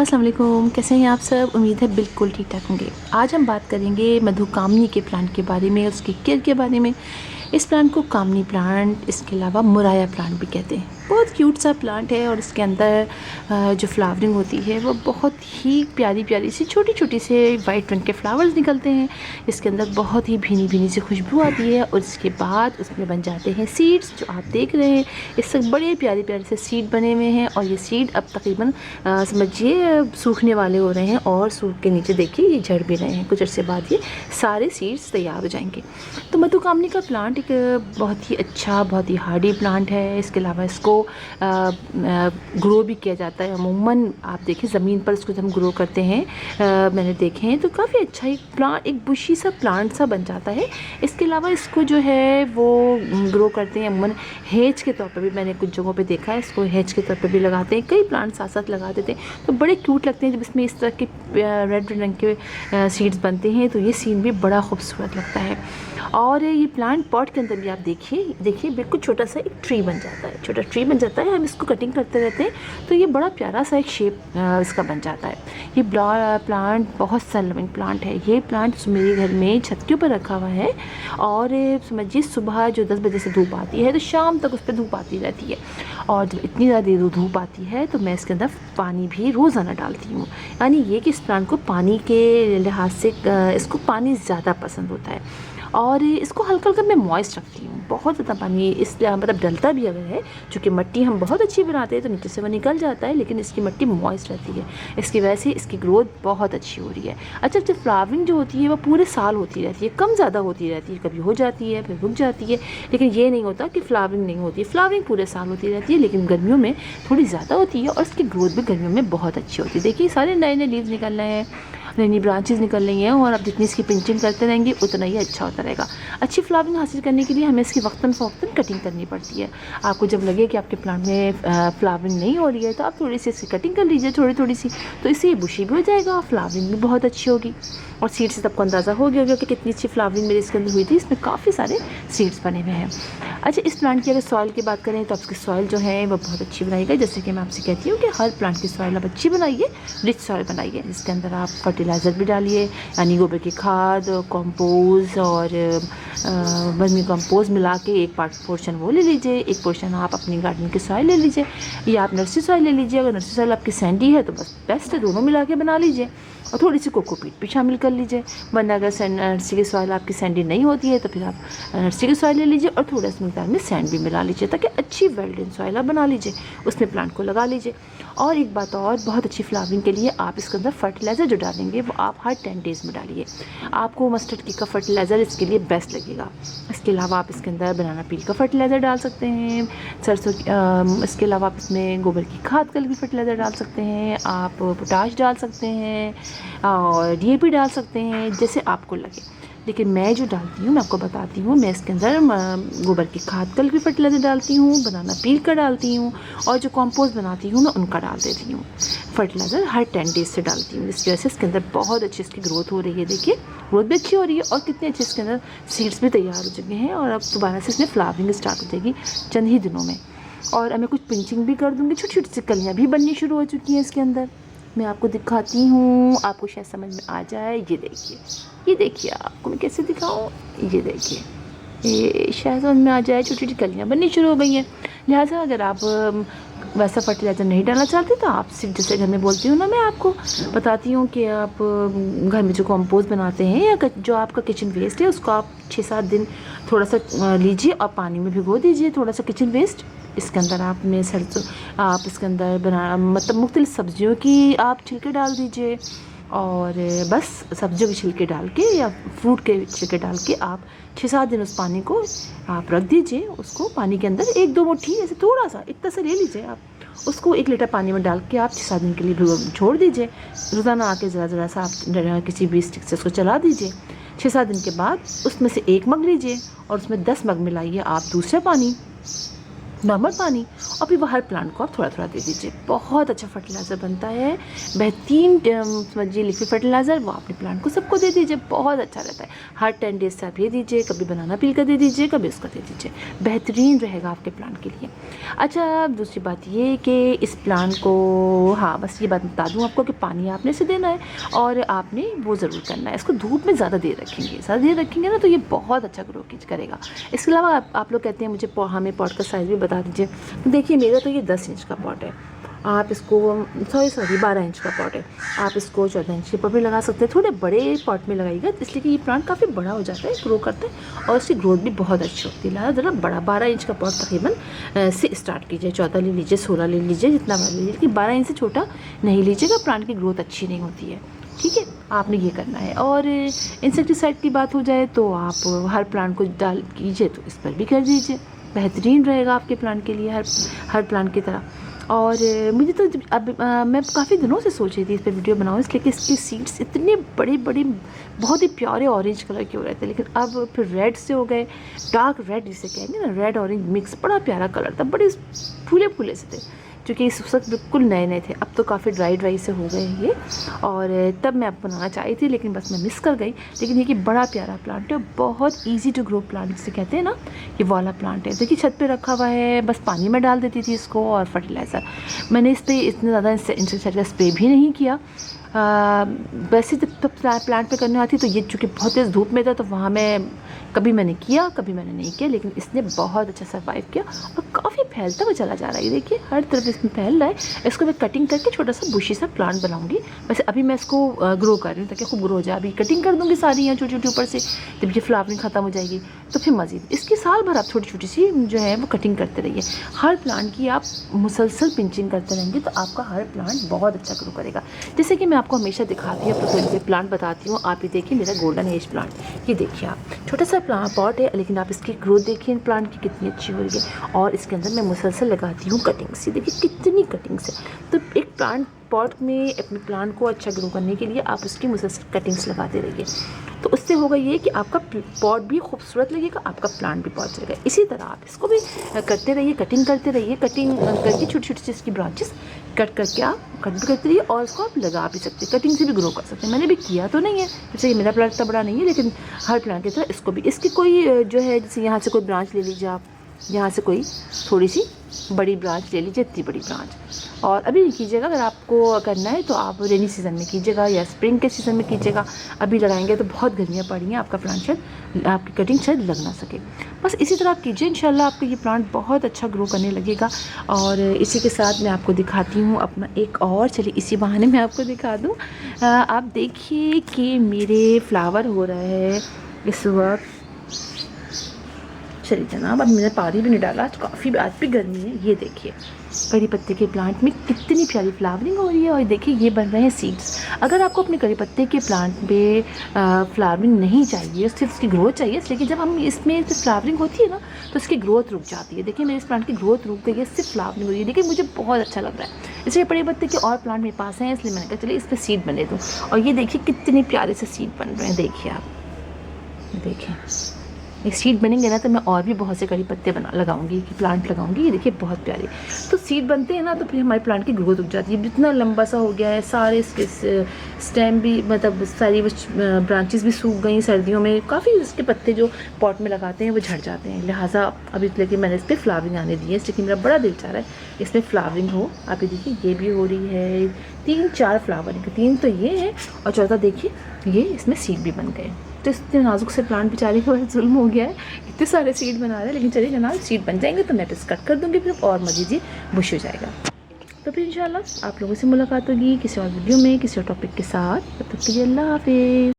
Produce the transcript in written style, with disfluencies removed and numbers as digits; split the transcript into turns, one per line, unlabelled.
अस्सलाम वालेकुम, कैसे हैं आप सब। उम्मीद है बिल्कुल ठीक ठाक होंगे। आज हम बात करेंगे मधुकामनी के प्लांट के बारे में, उसकी केयर के बारे में। इस प्लांट को कामनी प्लांट, इसके अलावा मुराया प्लांट भी कहते हैं। बहुत क्यूट सा प्लांट है और इसके अंदर जो फ्लावरिंग होती है वो बहुत ही प्यारी प्यारी सी छोटी छोटी से वाइट रंग के फ्लावर्स निकलते हैं। इसके अंदर बहुत ही भीनी भीनी सी खुशबू आती है और इसके बाद उसमें बन जाते हैं सीड्स, जो आप देख रहे हैं। इससे बड़े प्यारे प्यारे से सीड बने हुए हैं और ये सीड अब तकरीबन समझिए सूखने वाले हो रहे हैं और सूख के नीचे देखिए ये झड़ भी रहे हैं। कुछ अर्से बाद ये सारे सीड्स तैयार हो जाएंगे। तो मधुकामनी का प्लांट एक बहुत ही अच्छा, बहुत ही हार्डी प्लांट है। इसके अलावा इसको ग्रो भी किया जाता है। अमूमन आप देखिए ज़मीन पर इसको जब हम ग्रो करते हैं, मैंने देखे हैं, तो काफ़ी अच्छा एक प्लांट, एक बुशी सा प्लांट सा बन जाता है। इसके अलावा इसको जो है वो ग्रो करते हैं अमूमन हेज के तौर पर भी। मैंने कुछ जगहों पे देखा है इसको हेज के तौर पर भी लगाते हैं। कई प्लांट साथ साथ लगा देते हैं तो बड़े क्यूट लगते हैं। जब इसमें इस तरह के रेड रंग के सीड्स बनते हैं तो ये सीन भी बड़ा खूबसूरत लगता है। और ये प्लांट पॉट के अंदर भी आप देखिए बिल्कुल छोटा सा एक ट्री बन जाता है, छोटा ट्री बन जाता है। हम इसको कटिंग करते रहते हैं तो ये बड़ा प्यारा सा एक शेप इसका बन जाता है। ये प्लांट बहुत सन लविंग प्लांट है। ये प्लांट मेरे घर में छत के ऊपर रखा हुआ है और समझिए सुबह जो 10 बजे से धूप आती है तो शाम तक उस पर धूप आती रहती है। और जब इतनी ज़्यादा धूप आती है तो मैं इसके अंदर पानी भी रोज़ाना डालती हूँ। यानी ये कि इस प्लांट को पानी के लिहाज से इसको पानी ज़्यादा पसंद होता है और इसको हल्का हल्का मैं मॉइस्ट रखती हूँ। बहुत ज़्यादा पानी इस मतलब डलता भी अगर है, चूँकि मिट्टी हम बहुत अच्छी बनाते हैं तो नीचे से वो निकल जाता है, लेकिन इसकी मिट्टी मॉइस्ट रहती है। इसकी वजह से इसकी ग्रोथ बहुत अच्छी हो रही है। अच्छा, जब फ्लावरिंग जो होती है वो पूरे साल होती रहती है, कम ज़्यादा होती रहती है, कभी हो जाती है फिर रुक जाती है। लेकिन ये नहीं होता कि फ्लावरिंग नहीं होती है, फ्लावरिंग पूरे साल होती रहती है, लेकिन गर्मियों में थोड़ी ज़्यादा होती है और इसकी ग्रोथ भी गर्मियों में बहुत अच्छी होती है। देखिए सारे नए नए लीव्स निकल रहे हैं, नई नई ब्रांचेस निकल रही हैं और आप जितनी इसकी पिंचिंग करते रहेंगे उतना ही अच्छा होता रहेगा। अच्छी फ्लावरिंग हासिल करने के लिए हमें इसकी वक्तन फ़वक्तन कटिंग करनी पड़ती है। आपको जब लगे कि आपके प्लांट में फ्लावरिंग नहीं हो रही है तो आप थोड़ी सी इसकी कटिंग कर लीजिए, थोड़ी थोड़ी सी, तो इससे ये बुशी भी हो जाएगा और फ्लावरिंग भी बहुत अच्छी होगी। और सीड से सबको अंदाज़ा हो गया होगा कि कितनी अच्छी फ्लावरिंग मेरे इसके अंदर हुई थी। इसमें काफ़ी सारे सीड्स बने हुए हैं। अच्छा, इस प्लांट की अगर सॉइल की बात करें तो आपकी सॉइल जो है वो बहुत अच्छी बनाई गई। जैसे कि मैं आपसे कहती हूँ कि हर प्लांट की सॉइल आप अच्छी बनाइए, रिच सॉइल बनाइए। जिसके अंदर आप फर्टिलाइज़र भी डालिए, यानी गोबर की खाद, कंपोज और वर्मी कंपोज मिला के एक पोर्शन वो ले लीजिए, एक पोर्शन आप अपनी गार्डन की सॉइल ले लीजिए या आप नर्सरी सॉइल ले लीजिए। अगर नर्सरी सॉइल आपकी सैंडी है तो बस बेस्ट है, दोनों मिला के बना लीजिए। और थोड़ी सी कोकोपीट भी शामिल कर लीजिए। वरना अगर नर्सरी की सॉइल आपकी सैंडी नहीं होती है तो फिर आप नर्सरी की सॉइल ले लीजिए और थोड़ा सा मिकदार में सैंड भी मिला लीजिए, ताकि अच्छी वेल्डन सॉइल आप बना लीजिए, उसमें प्लांट को लगा लीजिए। और एक बात और, बहुत अच्छी फ्लावरिंग के लिए आप इसके अंदर फर्टिलाइज़र जो डालेंगे वो आप हर 10 डेज़ में डालिए। आपको मस्टर्ड की का फर्टिलाइज़र इसके लिए बेस्ट लगेगा। इसके अलावा आप इसके अंदर बनाना पील का फर्टिलाइज़र डाल सकते हैं, सरसों इसके अलावा आप इसमें गोबर की खाद का भी फर्टिलाइज़र डाल सकते हैं, आप पोटाश डाल सकते हैं और डीएपी डाल सकते हैं, जैसे आपको लगे। लेकिन मैं जो डालती हूँ मैं आपको बताती हूँ। मैं इसके अंदर गोबर की खाद का भी फर्टिलाइज़र डालती हूँ, बनाना पील का डालती हूँ और जो कंपोस्ट बनाती हूँ मैं उनका डाल देती हूँ। फर्टिलाइज़र हर 10 डेज़ से डालती हूँ, जिसकी वजह से इसके अंदर बहुत अच्छी इसकी ग्रोथ हो रही है। देखिए ग्रोथ भी अच्छी हो रही है और कितने अच्छे इसके अंदर सीड्स भी तैयार हो चुके हैं और अब दोबारा से इसमें फ्लावरिंग स्टार्ट हो जाएगी चंद ही दिनों में। और मैं कुछ पिंचिंग भी कर दूँगी, छोटी छोटी सी कलियाँ भी बननी शुरू हो चुकी हैं इसके अंदर। मैं आपको दिखाती हूँ, आपको शायद समझ में आ जाए। ये देखिए आपको मैं कैसे दिखाऊँ, ये देखिए, ये शायद समझ में आ जाए। छोटी छोटी कलियाँ बननी शुरू हो गई हैं। लिहाजा अगर आप वैसा फर्टिलाइज़र नहीं डालना चाहते तो आप सिर्फ, जैसे घर में बोलती हूँ ना, मैं आपको बताती हूँ कि आप घर में जो कंपोस्ट बनाते हैं या जो आपका किचन वेस्ट है उसको आप 6-7 दिन थोड़ा सा लीजिए और पानी में भिगो दीजिए थोड़ा सा किचन वेस्ट। इसके अंदर आप में सरसों, आप इसके अंदर बना मतलब मुख्तलिफ सब्जियों की आप छिलके डाल दीजिए और बस सब्जियों के छिलके डाल के या फ्रूट के छिलके डाल के आप 6-7 दिन उस पानी को आप रख दीजिए। उसको पानी के अंदर 1-2 मुट्ठी ऐसे थोड़ा सा इतना सा ले लीजिए, आप उसको 1 लीटर पानी में डाल के आप 6-7 दिन के लिए छोड़ दीजिए। रोज़ाना आके ज़रा सा आप किसी भी स्टिक से उसको चला दीजिए। 6-7 दिन के बाद उसमें से 1 मग लीजिए और उसमें 10 मग मिलाइए आप दूसरा पानी। नॉर्मल पानी, और फिर वो हर प्लांट को आप थोड़ा थोड़ा दे दीजिए। बहुत अच्छा फर्टिलाइज़र बनता है, बेहतरीन समझिए लिक्विड फर्टिलाइज़र, वो अपने प्लांट को सबको दे दीजिए, बहुत अच्छा रहता है। हर 10 डेज से आप ये दीजिए, कभी बनाना पील कर दे दीजिए, कभी उसका दे दीजिए, बेहतरीन रहेगा आपके प्लांट के लिए। अच्छा, दूसरी बात ये कि इस प्लांट को, हाँ बस ये बात बता दूँ आपको कि पानी आपने से देना है और आपने वो ज़रूर करना है, इसको धूप में ज़्यादा देर रखेंगे, ज़्यादा देर रखेंगे ना तो ये बहुत अच्छा ग्रो करेगा। इसके अलावा आप लोग कहते हैं मुझे हमें पॉट का साइज़ भी बता दीजिए। तो देखिए मेरा तो ये 10 इंच का पॉट है, आप इसको सॉरी 12 इंच का पॉट है, आप इसको 14 इंच के पॉट में लगा सकते हैं। थोड़े बड़े पॉट में लगाइएगा इसलिए कि ये प्लांट काफ़ी बड़ा हो जाता है, ग्रो करता है और उसकी ग्रोथ भी बहुत अच्छी होती है। लिहाजा ज़रा बड़ा 12 इंच का पॉट तकरीबन से स्टार्ट कीजिए, 14 ले लीजिए, 16 ले लीजिए, जितना बड़ा ले लीजिए, कि 12 इंच से छोटा नहीं लीजिएगा, प्लांट की ग्रोथ अच्छी नहीं होती है। ठीक है, आपने ये करना है। और इंसेक्टिसाइड की बात हो जाए तो आप हर प्लांट को डाल कीजिए तो इस पर भी कर दीजिए, बेहतरीन रहेगा आपके प्लांट के लिए, हर प्लांट की तरह। और मुझे तो अब मैं काफ़ी दिनों से सोच रही थी इस पर वीडियो बनाऊँ, इसलिए कि इसके सीड्स इतने बड़े बड़े बहुत ही प्यारे ऑरेंज कलर के हो रहे थे, लेकिन अब फिर रेड से हो गए, डार्क रेड जिसे कहेंगे ना, रेड ऑरेंज मिक्स, बड़ा प्यारा कलर था, बड़े फूले फूले से थे, क्योंकि इस वक्त बिल्कुल नए नए थे। अब तो काफ़ी ड्राई से हो गए ये, और तब मैं अब बनाना चाही थी लेकिन बस मैं मिस कर गई। लेकिन ये कि बड़ा प्यारा प्लांट है, बहुत इजी टू ग्रो प्लांट जिसे कहते हैं ना, ये वाला प्लांट है। देखिए छत पे रखा हुआ है, बस पानी में डाल देती थी इसको और फर्टिलाइज़र। मैंने इस पर इतने ज़्यादा इंसेक्टिसाइड का स्प्रे भी नहीं किया। वैसे तो प्लांट पे करने आती तो ये चूँकि बहुत तेज़ धूप में था तो वहाँ मैं कभी मैंने किया, कभी मैंने नहीं किया, लेकिन इसने बहुत अच्छा सर्वाइव किया और काफ़ी फैलता हुआ चला जा रहा है। देखिए हर तरफ इसमें फैल रहा है। इसको मैं कटिंग करके छोटा सा बुशी सा प्लांट बनाऊंगी। वैसे अभी मैं इसको ग्रो कर रही हूँ ताकि खूब ग्रो हो जाए। अभी कटिंग कर दूँगी सारी यहाँ छोटी छोटी ऊपर से, जब ये फ्लावरिंग ख़त्म हो जाएगी तो फिर मज़ीद इसकी साल भर आप छोटी छोटी सी जो है वो कटिंग करते रहिए। हर प्लांट की आप मुसलसल पिंचिंग करते रहेंगे तो आपका हर प्लांट बहुत अच्छा ग्रो करेगा। जैसे कि मैं आपको हमेशा दिखाती हूँ, अपने प्लांट बताती हूँ। आप ये देखिए मेरा गोल्डन एज प्लांट, ये देखिए आप, छोटा सा पॉट है लेकिन आप इसकी ग्रोथ देखिए प्लांट की कितनी अच्छी हो रही है। और इसके अंदर मैं मुसलसल लगाती हूँ कटिंग्स, ये देखिए कितनी कटिंग्स है। तो एक प्लांट पॉट में अपने प्लांट को अच्छा ग्रो करने के लिए आप उसकी मुसलसल कटिंग्स लगाते रहिए, तो उससे होगा ये कि आपका पॉट भी खूबसूरत लगेगा, आपका प्लांट भी बहुत चलेगा। इसी तरह आप इसको भी करते रहिए, कटिंग करते रहिए, कटिंग करके छोटी छोटी सी इसकी ब्रांचेस कट करके आप कट भी करते रहिए और उसको आप लगा भी सकते हैं, कटिंग से भी ग्रो कर सकते हैं। मैंने भी किया तो नहीं है, जैसे ये मेरा प्लांट इतना बड़ा नहीं है, लेकिन हर प्लांट की तरह इसको भी, इसकी कोई जो है जैसे यहाँ से कोई ब्रांच ले लीजिए आप, यहाँ से कोई थोड़ी सी बड़ी ब्रांच ले लीजिए, इतनी बड़ी ब्रांच। और अभी नहीं कीजिएगा, अगर आपको करना है तो आप रेनी सीज़न में कीजिएगा या स्प्रिंग के सीज़न में कीजिएगा। अभी लगाएंगे तो बहुत गर्मियाँ पड़ी हैं, आपका प्लांट शायद, आपकी कटिंग शायद लग ना सके। बस इसी तरह आप कीजिए, इंशाल्लाह आपका ये प्लांट बहुत अच्छा ग्रो करने लगेगा। और इसी के साथ मैं आपको दिखाती हूँ अपना एक और, चलिए इसी बहाने मैं आपको दिखा दूँ। आप देखिए कि मेरे फ्लावर हो रहा है इस वक्त। चलिए जनाब, अब मैंने पानी भी नहीं डाला, आज भी गर्मी है। ये देखिए करी पत्ते के प्लांट में कितनी प्यारी फ्लावरिंग हो रही है। और देखिए ये बन रहे हैं सीड्स। अगर आपको अपने करी पत्ते के प्लांट पे फ्लावरिंग नहीं चाहिए, सिर्फ उसकी ग्रोथ चाहिए, लेकिन जब हम इसमें फ्लावरिंग होती है ना तो इसकी ग्रोथ रुक जाती है। देखिए मेरे इस प्लांट की ग्रोथ रुक गई है, सिर्फ फ्लावरिंग हो रही है। देखिए मुझे बहुत अच्छा लग रहा है। इसलिए कड़ी पत्ते के और प्लांट मेरे पास हैं, इसलिए मैंने कहा चलिए इस पर सीड बने दूँ। और ये देखिए कितने प्यारे से सीड बन रहे हैं, देखिए आप, देखिए एक सीड बनेंगे ना तो मैं और भी बहुत से कड़ी पत्ते लगाऊंगी, कि प्लांट लगाऊंगी। ये देखिए बहुत प्यारे तो सीड बनते हैं ना, तो फिर हमारे प्लांट की ग्रोथ रुक जाती है। जितना लंबा सा हो गया है, सारे इसके स्टेम भी, मतलब सारी ब्रांचेस भी सूख गई सर्दियों में, काफ़ी इसके पत्ते जो पॉट में लगाते हैं वो झड़ जाते हैं। लिहाजा अभी लेकिन मैंने इस पर फ्लावरिंग आने दी है, इसलिए मेरा बड़ा दिल चाह रहा है इसमें फ्लावरिंग हो। आप ये देखिए ये भी हो रही है, 3-4 फ्लावरिंग, 3 तो ये है और चौथा देखिए ये इसमें सीड भी बन गए। तो इतने नाजुक से प्लांट बेचारे को जुल्म हो गया है, इतने सारे सीड बना रहे हैं। लेकिन चलिए जनाब, सीड बन जाएंगे तो मैं इस कट कर दूँगी, फिर और मज़ीद ये बुश हो जाएगा। तो फिर इंशाल्लाह आप लोगों से मुलाकात होगी किसी और वीडियो में, किसी और टॉपिक के साथ। तब तक के लिए अल्लाह हाफिज़।